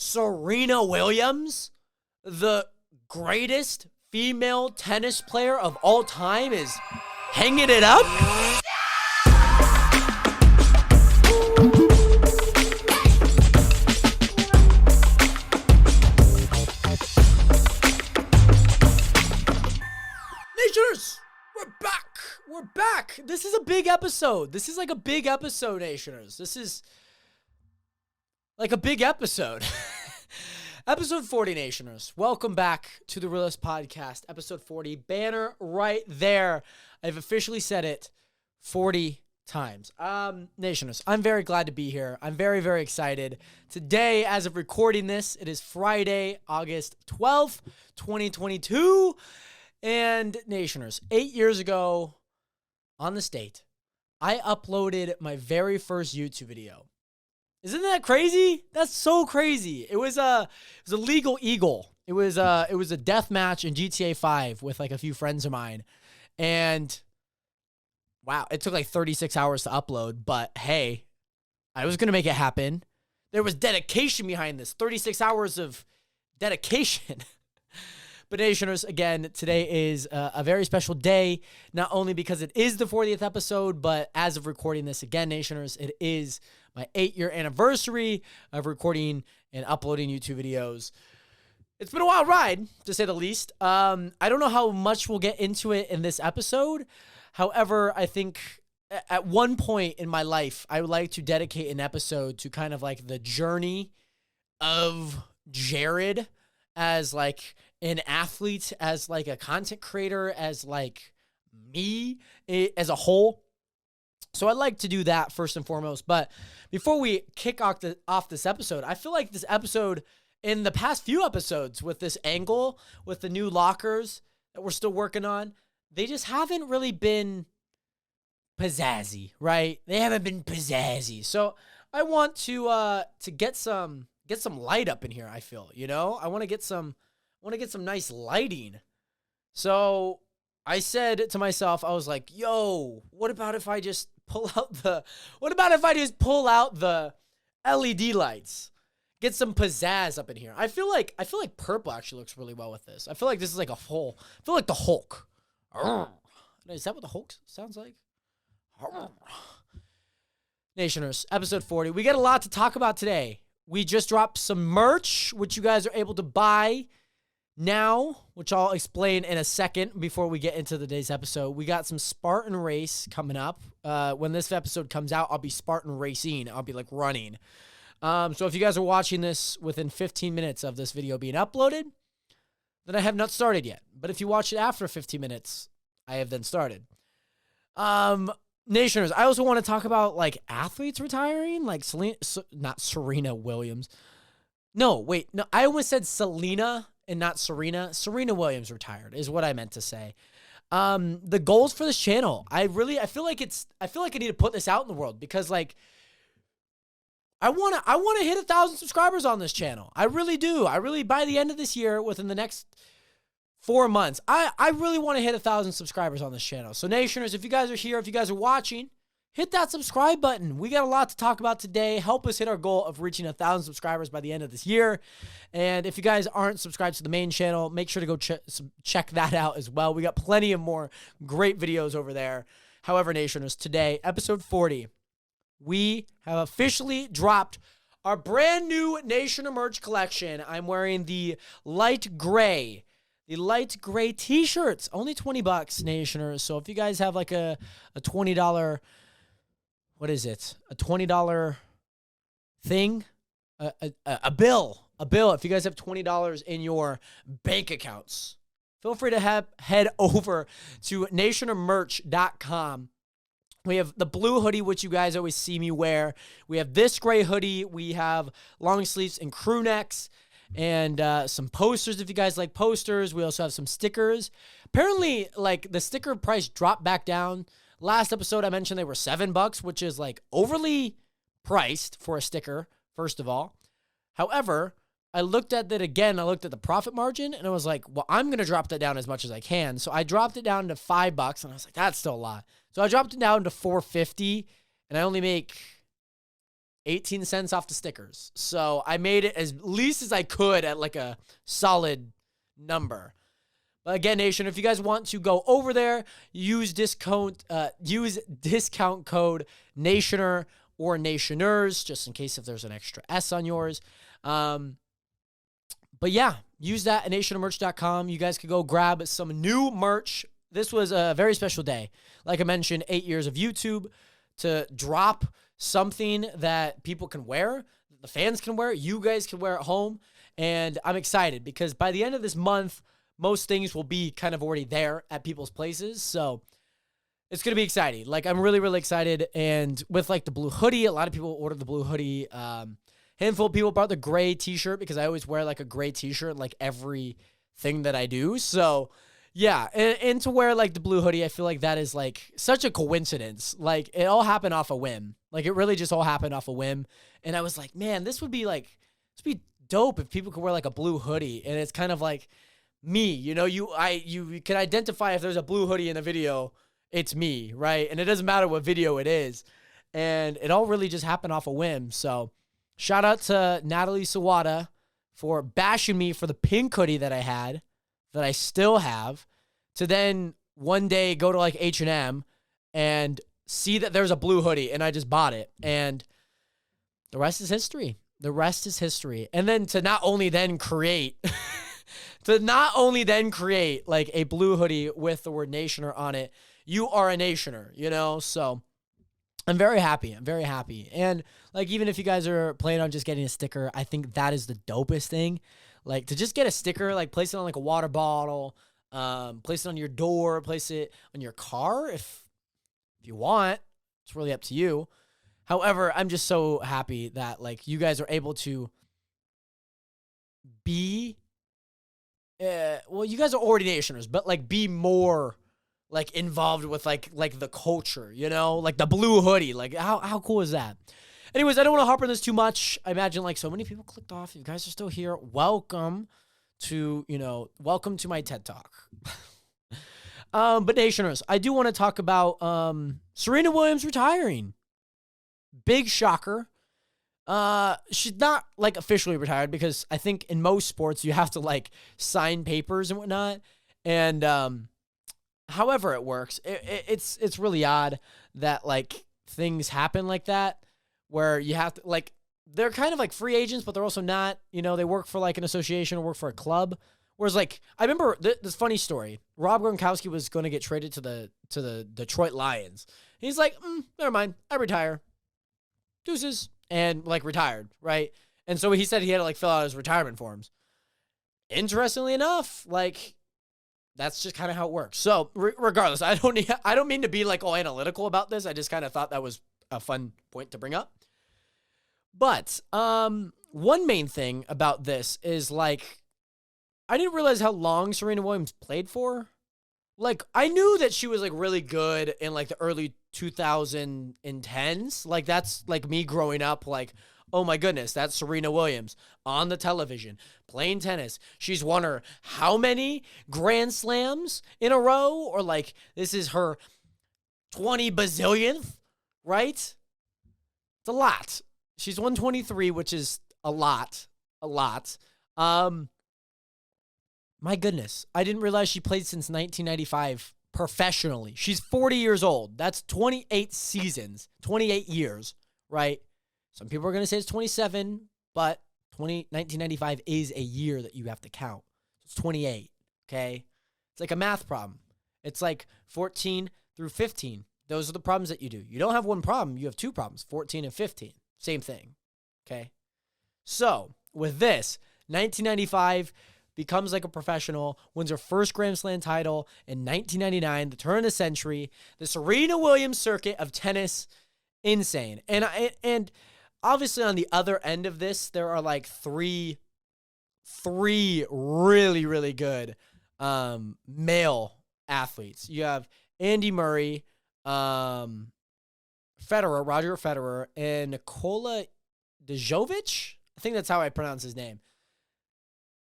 Serena Williams, the greatest female tennis player of all time, is hanging it up? Nationers, we're back. We're back. This is a big episode. This is like a big episode, Nationers. This is like a big episode. Episode 40, Nationers. Welcome back to the Realest Podcast. Episode 40. Banner right there. I've officially said it 40 times. Nationers, I'm very glad to be here. I'm very, very excited. Today, as of recording this, it is Friday, August 12th, 2022. And Nationers, 8 years ago on this date, I uploaded my very first YouTube video. Isn't that crazy? That's so crazy. It was a legal eagle. It was a death match in GTA 5 with like a few friends of mine. And wow, it took like 36 hours to upload, but hey, I was going to make it happen. There was dedication behind this. 36 hours of dedication. But Nationers, again, today is a very special day, not only because it is the 40th episode, but as of recording this, again, Nationers, it is my 8-year anniversary of recording and uploading YouTube videos. It's been a wild ride, to say the least. I don't know how much we'll get into it in this episode. However, I think at one point in my life, I would like to dedicate an episode to kind of like the journey of Jared as like an athlete, as like a content creator, as like me as a whole. So I'd like to do that first and foremost. But before we kick off this episode, I feel like this episode, in the past few episodes with this angle, with the new lockers that we're still working on, they just haven't really been pizzazzy, right? They haven't been pizzazzy. So I want to get some light up in here, I feel, I want to get some nice lighting. So I said to myself, I was like, yo, what about if I just pull out the LED lights? Get some pizzazz up in here. I feel like purple actually looks really well with this. I feel like this is like I feel like the Hulk. Is that what the Hulk sounds like? Nationers, episode 40. We got a lot to talk about today. We just dropped some merch, which you guys are able to buy now, which I'll explain in a second before we get into today's episode. We got some Spartan race coming up. When this episode comes out, I'll be Spartan racing. I'll be like running. So if you guys are watching this within 15 minutes of this video being uploaded, then I have not started yet. But if you watch it after 15 minutes, I have then started. Nationers, I also want to talk about like athletes retiring, like not Serena Williams. No, I almost said Selena and not Serena. Serena Williams retired is what I meant to say. The goals for this channel, I feel like I need to put this out in the world because like I want to hit 1,000 subscribers on this channel. I really do. By the end of this year, within the next 4 months, I really want to hit 1,000 subscribers on this channel. So Nationers, if you guys are here, if you guys are watching, hit that subscribe button. We got a lot to talk about today. Help us hit our goal of reaching 1,000 subscribers by the end of this year. And if you guys aren't subscribed to the main channel, make sure to go check that out as well. We got plenty of more great videos over there. However, Nationers, today, episode 40, we have officially dropped our brand new Nationer merch collection. I'm wearing the light gray t-shirts, only $20, Nationers. So if you guys have like a $20, what is it? A $20 thing, a bill. If you guys have $20 in your bank accounts, feel free to head over to nationermerch.com. We have the blue hoodie, which you guys always see me wear. We have this gray hoodie. We have long sleeves and crew necks. And some posters if you guys like posters. We also have some stickers. Apparently, like, the sticker price dropped back down. Last episode, I mentioned they were $7, which is, like, overly priced for a sticker, first of all. However, I looked at that again. I looked at the profit margin, and I was like, well, I'm going to drop that down as much as I can. So I dropped it down to $5, and I was like, that's still a lot. So I dropped it down to $4.50, and I only make 18 cents off the stickers. So I made it as least as I could at like a solid number. But again, Nation, if you guys want to go over there, use discount code Nationer or Nationers, just in case if there's an extra S on yours. But yeah, use that at nationmerch.com. You guys could go grab some new merch. This was a very special day. Like I mentioned, 8 years of YouTube to drop something that people can wear, the fans can wear, you guys can wear at home. And I'm excited because by the end of this month, most things will be kind of already there at people's places. So it's going to be exciting. Like, I'm really, really excited. And with like the blue hoodie, a lot of people ordered the blue hoodie. Handful of people bought the gray t-shirt because I always wear like a gray t-shirt, like every thing that I do. So yeah. And to wear like the blue hoodie, I feel like that is like such a coincidence. Like, it all happened off a whim. Like, it really just all happened off a whim. And I was like, man, this would be dope if people could wear like a blue hoodie. And it's kind of like me, you know, you can identify if there's a blue hoodie in a video, it's me, right? And it doesn't matter what video it is. And it all really just happened off a whim. So shout out to Natalie Sawada for bashing me for the pink hoodie that I had, that I still have, to then one day go to like H&M and see that there's a blue hoodie and I just bought it. And the rest is history. The rest is history. And then to not only then create like a blue hoodie with the word Nationer on it, you are a Nationer, you know? So I'm very happy. I'm very happy. And like, even if you guys are planning on just getting a sticker, I think that is the dopest thing. Like, to just get a sticker, like place it on like a water bottle, place it on your door, place it on your car if you want. It's really up to you. However, I'm just so happy that like you guys are able to be, well, you guys are already Nationers, but like be more like involved with like the culture, you know, like the blue hoodie. Like, how cool is that? Anyways, I don't want to harp on this too much. I imagine like so many people clicked off. You guys are still here. Welcome to my TED Talk. But Nationers, I do want to talk about Serena Williams retiring. Big shocker. She's not like officially retired because I think in most sports you have to like sign papers and whatnot. And however it works, it's really odd that like things happen like that, where you have to like, they're kind of like free agents, but they're also not, you know, they work for like an association or work for a club. Whereas like, I remember this funny story. Rob Gronkowski was going to get traded to the Detroit Lions. He's like, never mind, I retire. Deuces. And like retired, right? And so he said he had to like fill out his retirement forms. Interestingly enough, like that's just kind of how it works. So regardless, I don't mean to be like all analytical about this. I just kind of thought that was a fun point to bring up. But one main thing about this is like, I didn't realize how long Serena Williams played for. Like, I knew that she was like really good in like the early 2010s. Like, that's like me growing up, like, oh my goodness, that's Serena Williams on the television playing tennis. She's won her how many Grand Slams in a row? Or like, this is her 20 bazillionth, right? It's a lot. She's won 23, which is a lot. My goodness, I didn't realize she played since 1995 professionally. She's 40 years old. That's 28 seasons, 28 years, right? Some people are going to say it's 27, but 1995 is a year that you have to count. It's 28, okay? It's like a math problem. It's like 14 through 15. Those are the problems that you do. You don't have one problem. You have two problems, 14 and 15. Same thing, okay? So with this, 1995 becomes like a professional, wins her first Grand Slam title in 1999, the turn of the century, the Serena Williams circuit of tennis, insane. And obviously on the other end of this, there are like three really, really good male athletes. You have Andy Murray, Roger Federer, and Nikola Djokovic. I think that's how I pronounce his name.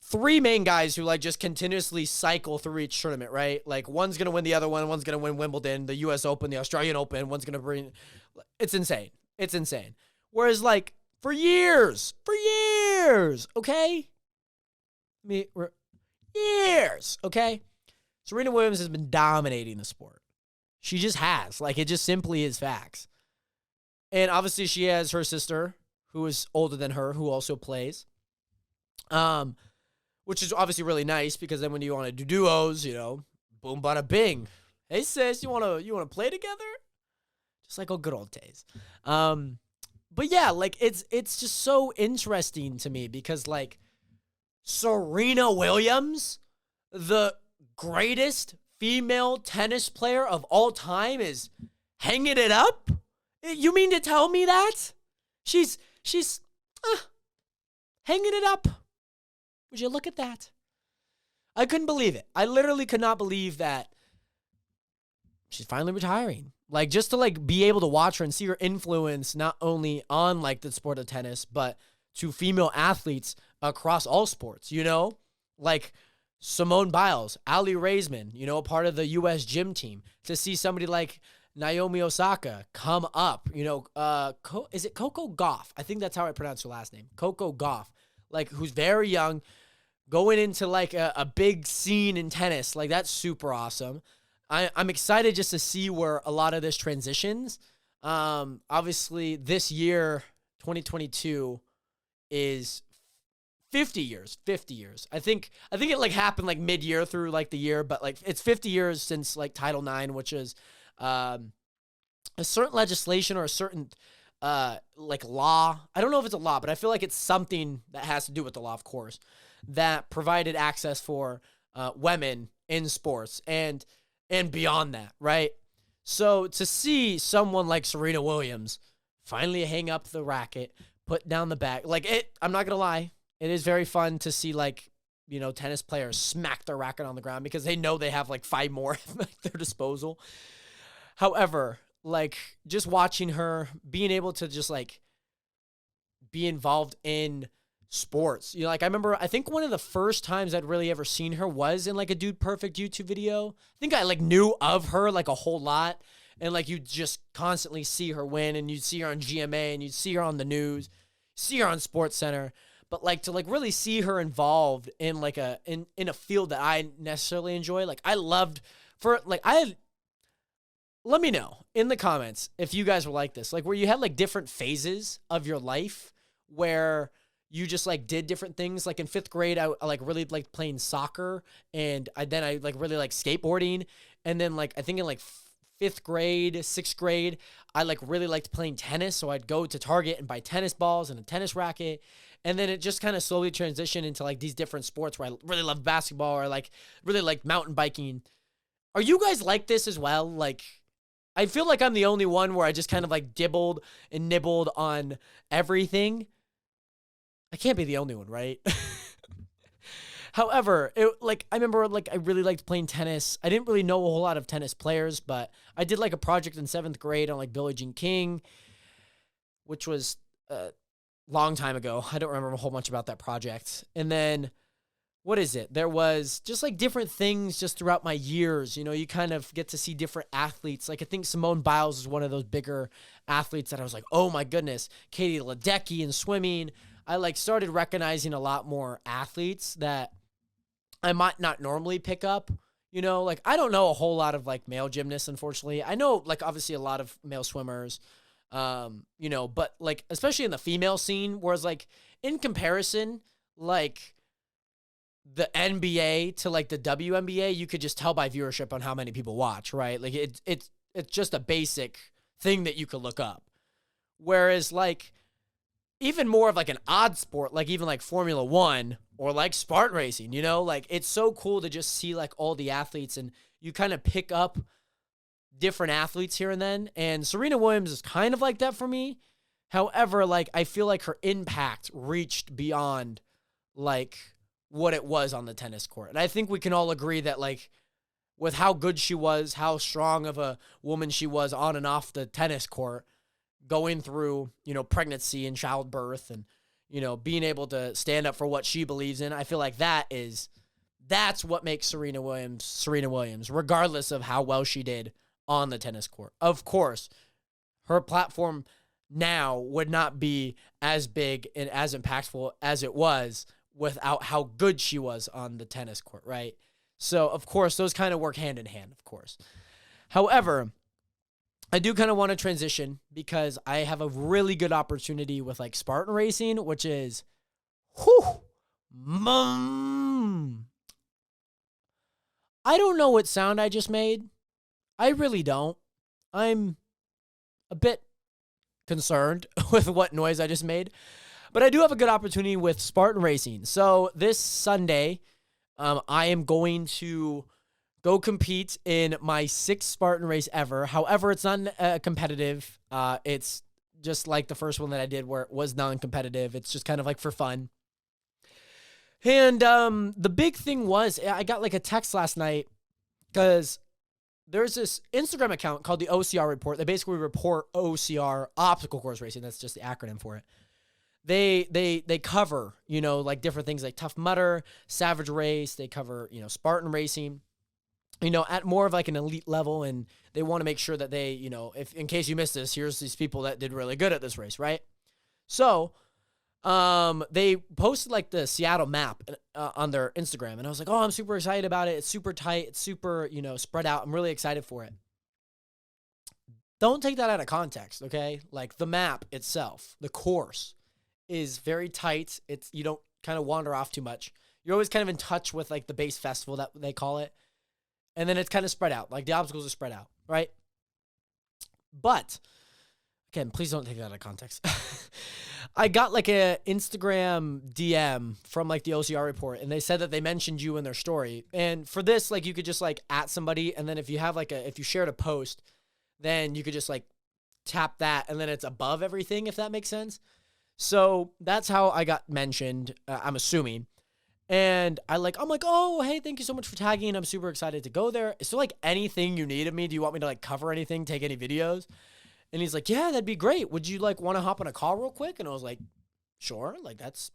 Three main guys who like just continuously cycle through each tournament, right? Like one's going to win the other one. One's going to win Wimbledon, the US Open, the Australian Open. One's going to bring, it's insane. It's insane. Whereas, like, for years, okay? Years, okay? Serena Williams has been dominating the sport. She just has. Like, it just simply is facts. And obviously she has her sister, who is older than her, who also plays. Which is obviously really nice because then when you want to do duos, boom, bada, bing. Hey, sis, you wanna play together? Just like old good old days. But yeah, like it's just so interesting to me because like Serena Williams, the greatest female tennis player of all time, is hanging it up? You mean to tell me that? She's hanging it up. Would you look at that? I couldn't believe it. I literally could not believe that she's finally retiring. Like, just to, like, be able to watch her and see her influence not only on, like, the sport of tennis, but to female athletes across all sports, Like, Simone Biles, Ali Raisman, a part of the U.S. gym team. To see somebody like Naomi Osaka come up, is it Coco Gauff? I think that's how I pronounce her last name. Coco Gauff, like, who's very young, going into, like, a big scene in tennis. Like, that's super awesome. I'm excited just to see where a lot of this transitions. Obviously, this year, 2022, is 50 years. 50 years. I think it, like, happened, like, mid-year through, like, the year. But, like, it's 50 years since, like, Title IX, which is a certain legislation or a certain, like, law. I don't know if it's a law, but I feel like it's something that has to do with the law, of course, that provided access for women in sports and beyond that, right? So to see someone like Serena Williams finally hang up the racket, put down the bag, I'm not going to lie, it is very fun to see, like, tennis players smack their racket on the ground because they know they have, like, 5 more at their disposal. However, like, just watching her, being able to just, like, be involved in sports. Like, I think one of the first times I'd really ever seen her was in, like, a Dude Perfect YouTube video. I think I, like, knew of her, like, a whole lot. And, like, you just constantly see her win, and you'd see her on GMA, and you'd see her on the news, see her on SportsCenter. But, like, to, like, really see her involved in, like, in a field that I necessarily enjoy, like, let me know in the comments if you guys were like this, like, where you had, like, different phases of your life where you just, like, did different things. Like, in 5th grade, I like, really liked playing soccer, and I like, really liked skateboarding. And then, like, I think in, like, 5th grade, 6th grade, I, like, really liked playing tennis, so I'd go to Target and buy tennis balls and a tennis racket. And then it just kind of slowly transitioned into, like, these different sports where I really love basketball or, like, really like mountain biking. Are you guys like this as well? Like, I feel like I'm the only one where I just kind of, like, dibbled and nibbled on everything. I can't be the only one, right? However, I remember, like, I really liked playing tennis. I didn't really know a whole lot of tennis players, but I did, like, a project in 7th grade on, like, Billie Jean King, which was a long time ago. I don't remember a whole bunch about that project. And then, what is it? There was just, like, different things just throughout my years. You kind of get to see different athletes. Like, I think Simone Biles is one of those bigger athletes that I was like, oh my goodness. Katie Ledecky in swimming. I, like, started recognizing a lot more athletes that I might not normally pick up. Like, I don't know a whole lot of, like, male gymnasts, unfortunately. I know, like, obviously a lot of male swimmers, but, like, especially in the female scene, whereas, like, in comparison, like, the NBA to, like, the WNBA, you could just tell by viewership on how many people watch, right? Like, it's just a basic thing that you could look up. Whereas, like, even more of, like, an odd sport, like, even, like, Formula One or, like, Spartan racing, like, it's so cool to just see, like, all the athletes, and you kind of pick up different athletes here and then. And Serena Williams is kind of like that for me. However, like, I feel like her impact reached beyond, like, what it was on the tennis court. And I think we can all agree that, like, with how good she was, how strong of a woman she was on and off the tennis court, going through, pregnancy and childbirth and, being able to stand up for what she believes in. I feel like that's what makes Serena Williams, regardless of how well she did on the tennis court. Of course, her platform now would not be as big and as impactful as it was without how good she was on the tennis court, right? So, of course, those kind of work hand in hand, of course. However, I do kind of want to transition because I have a really good opportunity with like Spartan racing, which is, whew, I don't know what sound I just made. I really don't. I'm a bit concerned with what noise I just made. But I do have a good opportunity with Spartan racing. So this Sunday, I am going to go compete in my 6th Spartan race ever. However, it's not competitive. It's just like the first one that I did where it was non-competitive. It's just kind of like for fun. And the big thing was I got like a text last night because there's this Instagram account called the OCR Report. They basically report OCR, obstacle course racing. That's just the acronym for it. They cover, like different things like Tough Mudder, Savage Race. They cover, Spartan racing, at more of like an elite level. And they want to make sure that they, if in case you missed this, here's these people that did really good at this race, right? So they posted like the Seattle map on their Instagram. And I was like, oh, I'm super excited about it. It's super tight. It's super, spread out. I'm really excited for it. Don't take that out of context, okay? Like the map itself, the course is very tight. You don't kind of wander off too much. You're always kind of in touch with like the base festival that they call it. And then it's kind of spread out. Like the obstacles are spread out, right? But again, please don't take that out of context. I got like a Instagram DM from like the OCR report, and they said that they mentioned you in their story. And for this, like you could just like at somebody, and then if you have like if you shared a post, then you could just like tap that, and then it's above everything, if that makes sense. So that's how I got mentioned, I'm assuming. And I'm like, oh, hey, thank you so much for tagging. I'm super excited to go there. Is there like anything you need of me? Do you want me to like cover anything, take any videos? And he's like, yeah, that'd be great. Would you like want to hop on a call real quick? And I was like, sure. Like that's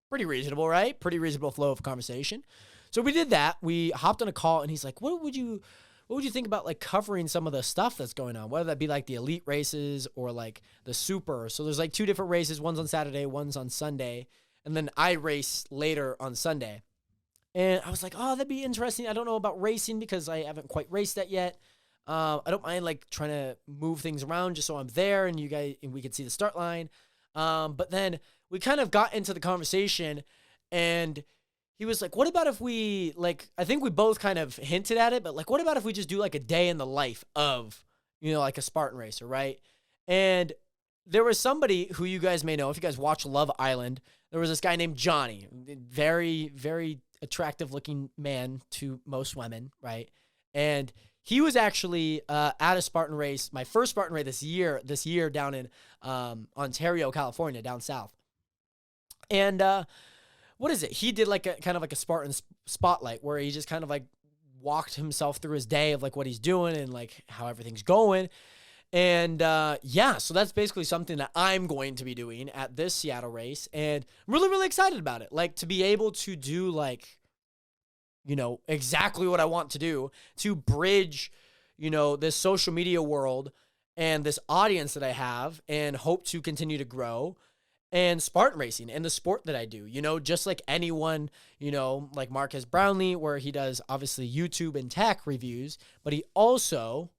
pretty reasonable, right? Pretty reasonable flow of conversation. So we did that. We hopped on a call, and he's like, what would you think about like covering some of the stuff that's going on? Whether that be like the elite races or like the super. So there's like 2 different races. One's on Saturday, one's on Sunday. And then I race later on Sunday. And I was like, oh, that'd be interesting. I don't know about racing because I haven't quite raced that yet. I don't mind like trying to move things around just so I'm there and we can see the start line. But then we kind of got into the conversation, and he was like, what about if we like, I think we both kind of hinted at it, but like, what about if we just do like a day in the life of, like a Spartan racer, right? And there was somebody who you guys may know, if you guys watch Love Island, there was this guy named Johnny, very, very attractive looking man to most women, right? And he was actually at a Spartan race, my first Spartan race this year down in Ontario, California, down south. And what is it? He did like a kind of like a Spartan spotlight where he just kind of like walked himself through his day of like what he's doing and like how everything's going. And so that's basically something that I'm going to be doing at this Seattle race. And I'm really, really excited about it. Like to be able to do like, exactly what I want to do to bridge, this social media world and this audience that I have and hope to continue to grow, and Spartan racing and the sport that I do, just like anyone, like Marcus Brownlee, where he does obviously YouTube and tech reviews, but he also,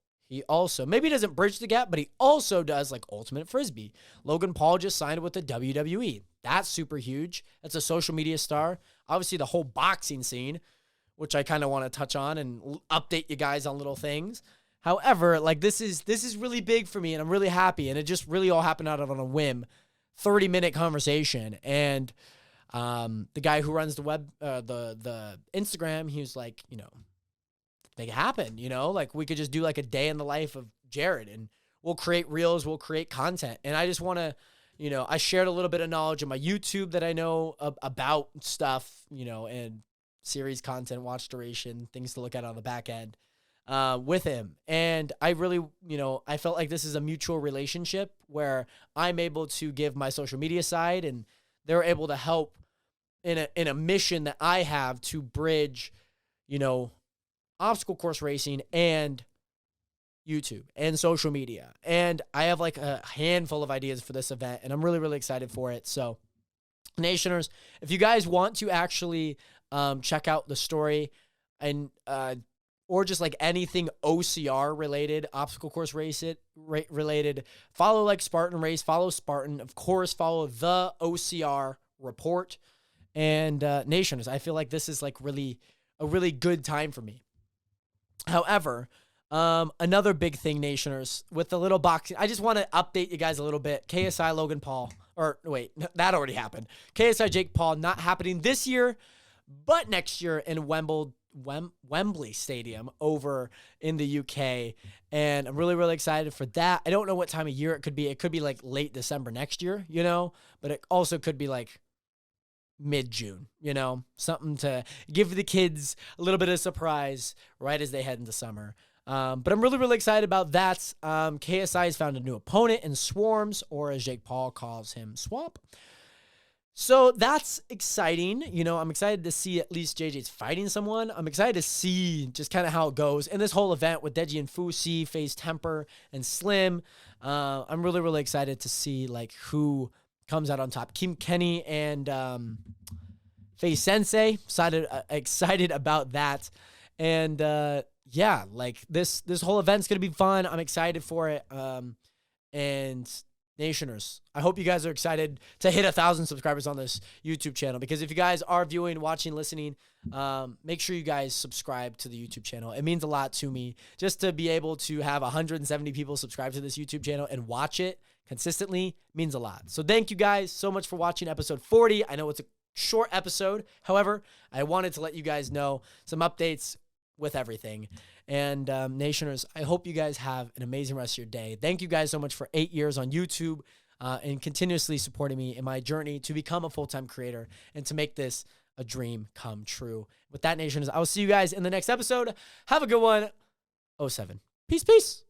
maybe he doesn't bridge the gap, but he also does like Ultimate Frisbee. Logan Paul just signed with the WWE. That's super huge. That's a social media star. Obviously the whole boxing scene, which I kind of want to touch on and update you guys on little things. However, like this is really big for me, and I'm really happy. And it just really all happened out of on a whim, 30-minute conversation. And the guy who runs the web, the Instagram, he was like, make it happen, like we could just do like a day in the life of Jared, and we'll create reels, we'll create content. And I just want to, I shared a little bit of knowledge on my YouTube that I know about stuff, and series content, watch duration, things to look at on the back end with him. And I really, I felt like this is a mutual relationship where I'm able to give my social media side, and they're able to help in a mission that I have to bridge, obstacle course racing and, YouTube and social media. And I have like a handful of ideas for this event, and I'm really, really excited for it. So, Nationers, if you guys want to actually check out the story and or just like anything OCR related, obstacle course related, follow like Spartan Race, follow Spartan, of course, follow the OCR report. And Nationers, I feel like this is like a really good time for me. However, another big thing, Nationers, with the little boxing, I just want to update you guys a little bit. KSI Logan Paul, or wait, that already happened. KSI Jake Paul not happening this year, but next year in Wembley Stadium over in the UK. And I'm really, really excited for that. I don't know what time of year it could be. It could be like late December next year, but it also could be like mid-June, something to give the kids a little bit of surprise right as they head into summer. But I'm really, really excited about that. KSI has found a new opponent in Swarms, or as Jake Paul calls him, Swamp. So that's exciting. I'm excited to see at least JJ's fighting someone. I'm excited to see just kind of how it goes. And this whole event with Deji and Fusi, FaZe Temper, and Slim, I'm really, really excited to see like who comes out on top. Kim Kenny and FaZe Sensei. Excited about that. And yeah, like this whole event's gonna be fun. I'm excited for it. And Nationers, I hope you guys are excited to hit 1,000 subscribers on this YouTube channel, because if you guys are viewing, watching, listening, make sure you guys subscribe to the YouTube channel. It means a lot to me just to be able to have 170 people subscribe to this YouTube channel and watch it consistently. Means a lot. So thank you guys so much for watching episode 40. I know it's a short episode. However, I wanted to let you guys know some updates with everything. And Nationers, I hope you guys have an amazing rest of your day. Thank you guys so much for 8 years on YouTube and continuously supporting me in my journey to become a full-time creator and to make this a dream come true. With that, Nationers, I will see you guys in the next episode. Have a good one. 07. Peace, peace.